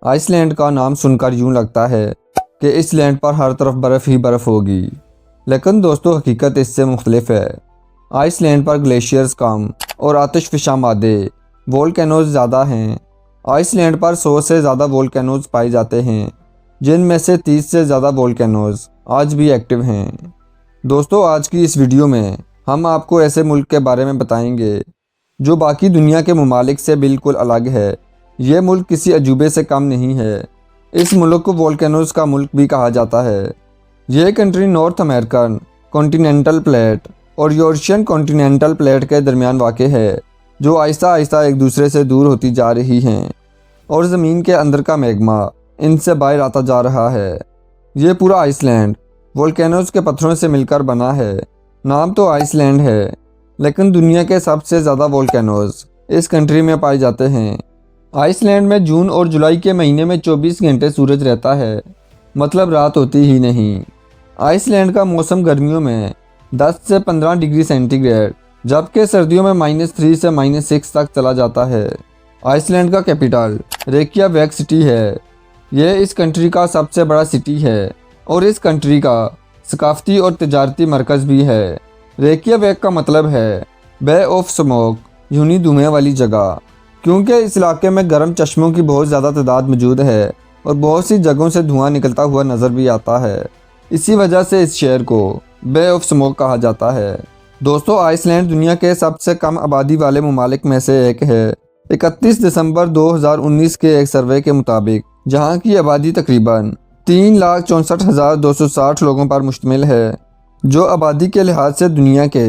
Iceland का नाम सुनकर यूं लगता है कि इस लैंड पर हर तरफ बर्फ़ ही बर्फ़ होगी, लेकिन दोस्तों हकीकत इससे मुख्तलिफ है। आइसलैंड पर ग्लेशियर्स कम और आतिशफ़शा मादे वोल्केनोज़ ज़्यादा हैं। आइसलैंड पर 100 से ज़्यादा वोल्केनोज़ पाए जाते हैं, जिनमें से 30 से ज़्यादा वोल्केनोज़ आज भी एक्टिव हैं। दोस्तों आज की इस वीडियो में हम आपको ऐसे मुल्क के बारे में बताएंगे जो बाकी दुनिया के ममालिक से बिल्कुल अलग है। ये मुल्क किसी अजूबे से कम नहीं है। इस मुल्क को वोल्केनोज़ का मुल्क भी कहा जाता है। यह country north American continental plate और यूरेशियन कॉन्टिनेंटल प्लेट के दरमियान वाक़ है, जो आहिस्ता आहिस्ता एक दूसरे से दूर होती जा रही हैं और ज़मीन के अंदर का मैग्मा इनसे बाहर आता जा रहा है। ये पूरा आइसलैंड वोल्केनोज़ के पत्थरों से मिलकर बना है। नाम तो आइसलैंड है, लेकिन दुनिया के सबसे ज़्यादा वोल्केनोज़ इस कंट्री में पाए जाते हैं। आइसलैंड में जून और जुलाई के महीने में 24 घंटे सूरज रहता है, मतलब रात होती ही नहीं। आइसलैंड का मौसम गर्मियों में 10 से 15 डिग्री सेंटीग्रेड, जबकि सर्दियों में -3 से -6 तक चला जाता है। आइसलैंड का कैपिटल रेकियावेक सिटी है। यह इस कंट्री का सबसे बड़ा सिटी है और इस कंट्री का सकाफती और तजारती मरकज़ भी है। रेकियावेक का मतलब है बे ऑफ स्मोक, यूनी धुएँ वाली जगह, क्योंकि इस इलाके में गर्म चश्मों की बहुत ज़्यादा तादाद मौजूद है और बहुत सी जगहों से धुआं निकलता हुआ नज़र भी आता है। इसी वजह से इस शहर को बे ऑफ स्मोक कहा जाता है। दोस्तों आइसलैंड दुनिया के सबसे कम आबादी वाले ममालिक में से एक है। 31 दिसंबर 2019 के एक सर्वे के मुताबिक जहां की आबादी तकरीबन 3,64,260 लोगों पर मुश्तमिल है, जो आबादी के लिहाज से दुनिया के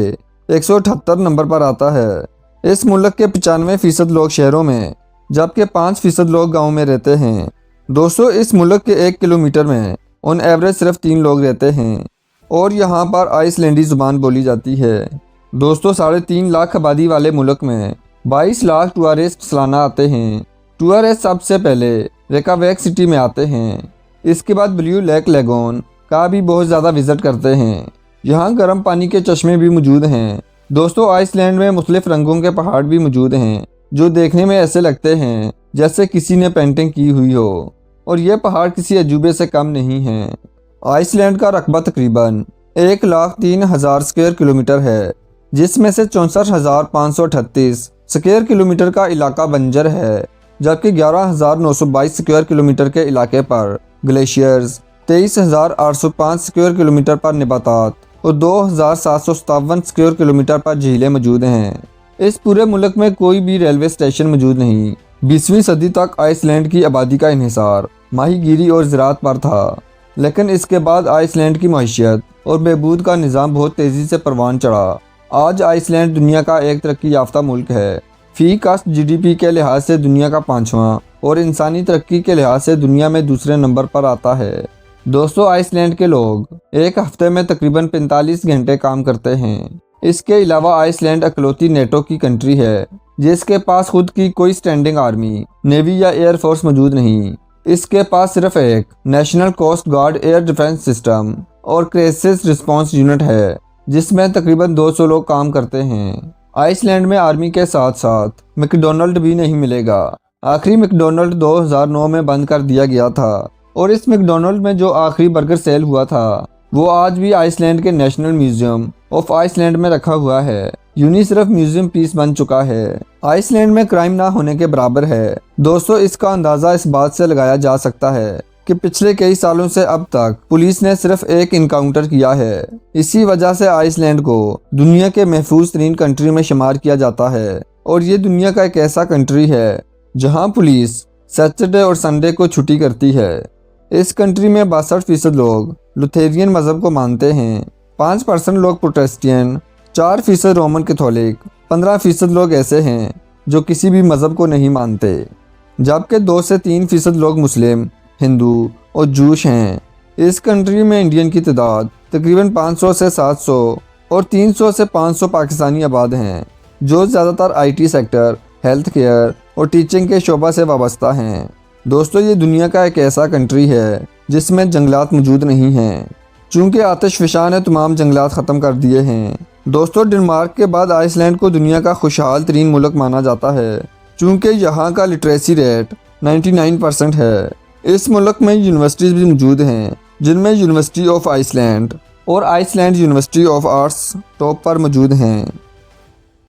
178 नंबर पर आता है। इस मुल्क के 95% लोग शहरों में, जबकि 5% लोग गाँव में रहते हैं। दोस्तों इस मुल्क के 1 किलोमीटर में ऑन एवरेज सिर्फ 3 लोग रहते हैं और यहाँ पर आइसलैंडी ज़ुबान बोली जाती है। दोस्तों 3.5 लाख आबादी वाले मुल्क में 22 लाख टूरिस्ट सालाना आते हैं। टूरिस्ट सबसे पहले रेकियावेक सिटी में आते हैं, इसके बाद ब्लू लेक लेगोन का भी बहुत ज़्यादा विज़िट करते हैं। यहाँ गर्म पानी के चश्मे भी मौजूद हैं। दोस्तों आइसलैंड में मुख्तलिफ रंगों के पहाड़ भी मौजूद हैं, जो देखने में ऐसे लगते हैं जैसे किसी ने पेंटिंग की हुई हो, और ये पहाड़ किसी अजूबे से कम नहीं हैं। आइसलैंड का रकबा तकरीबन 1,03,000 स्क्वायर किलोमीटर है, जिसमें से 64,538 स्क्वायर किलोमीटर का इलाका बंजर है, जबकि 11,922 स्क्वायर किलोमीटर के इलाके पर ग्लेशियर्स, 23,805 स्क्वायर किलोमीटर पर नबातात और 2,757 स्क्वायर किलोमीटर पर झीलें मौजूद हैं। इस पूरे मुल्क में कोई भी रेलवे स्टेशन मौजूद नहीं। 20वीं सदी तक आइसलैंड की आबादी का इन्हिसार माहीगीरी और ज़राअत पर था, लेकिन इसके बाद आइसलैंड की मईशत और बहबूद का निज़ाम बहुत तेज़ी से परवान चढ़ा। आज आइसलैंड दुनिया का एक तरक्की याफ्ता मुल्क है। फ़ी कास्ट GDP के लिहाज से दुनिया का 5वां और इंसानी तरक्की के लिहाज से दुनिया में दूसरे नंबर पर आता है। दोस्तों आइसलैंड के लोग एक हफ्ते में तकरीबन 45 घंटे काम करते हैं। इसके अलावा आइसलैंड अकलौती नेटो की कंट्री है जिसके पास खुद की कोई स्टैंडिंग आर्मी, नेवी या एयर फोर्स मौजूद नहीं। इसके पास सिर्फ एक national coast guard air defence system और क्राइसिस रिस्पांस यूनिट है, जिसमें तकरीबन 200 लोग काम करते हैं। आइसलैंड में आर्मी के साथ साथ मैकडोनल्ड भी नहीं मिलेगा। आखिरी मैकडोनल्ड 2009 में बंद कर दिया गया था और इस मैकडोनल्ड में जो आखिरी बर्गर सेल हुआ था वो आज भी आइसलैंड के नेशनल म्यूजियम ऑफ आइसलैंड में रखा हुआ है। यूनी सिर्फ म्यूजियम पीस बन चुका है। आइसलैंड में क्राइम ना होने के बराबर है। दोस्तों इसका अंदाज़ा इस बात से लगाया जा सकता है कि पिछले कई सालों से अब तक पुलिस ने सिर्फ एक इनकाउंटर किया है। इसी वजह से आइसलैंड को दुनिया के महफूज तरीन कंट्री में शुमार किया जाता है और ये दुनिया का एक ऐसा कंट्री है जहाँ पुलिस सैटरडे और संडे को छुट्टी करती है। इस कंट्री में 62% लोग लुथेरियन मज़हब को मानते हैं, 5% लोग प्रोटेस्टेंट, 4% रोमन कैथोलिक, 15% लोग ऐसे हैं जो किसी भी मज़हब को नहीं मानते, जबकि 2 से 3% लोग मुस्लिम, हिंदू और जूश हैं। इस कंट्री में इंडियन की तादाद तकरीबन 500 से 700 और 300 से 500 पाकिस्तानी आबाद हैं, जो ज़्यादातर IT सेक्टर, हेल्थ केयर और टीचिंग के शोबा से वाबस्ता हैं। दोस्तों ये दुनिया का एक ऐसा कंट्री है जिसमें जंगलात मौजूद नहीं हैं, चूँकि आतिशफ़शा ने तमाम जंगलात ख़त्म कर दिए हैं। दोस्तों डेनमार्क के बाद आइसलैंड को दुनिया का खुशहाल तरीन मुल्क माना जाता है, चूँकि यहाँ का लिटरेसी रेट 99% है। इस मुल्क में यूनिवर्सिटीज़ भी मौजूद हैं, जिनमें यूनिवर्सिटी ऑफ आइसलैंड और Iceland university of arts top पर मौजूद हैं।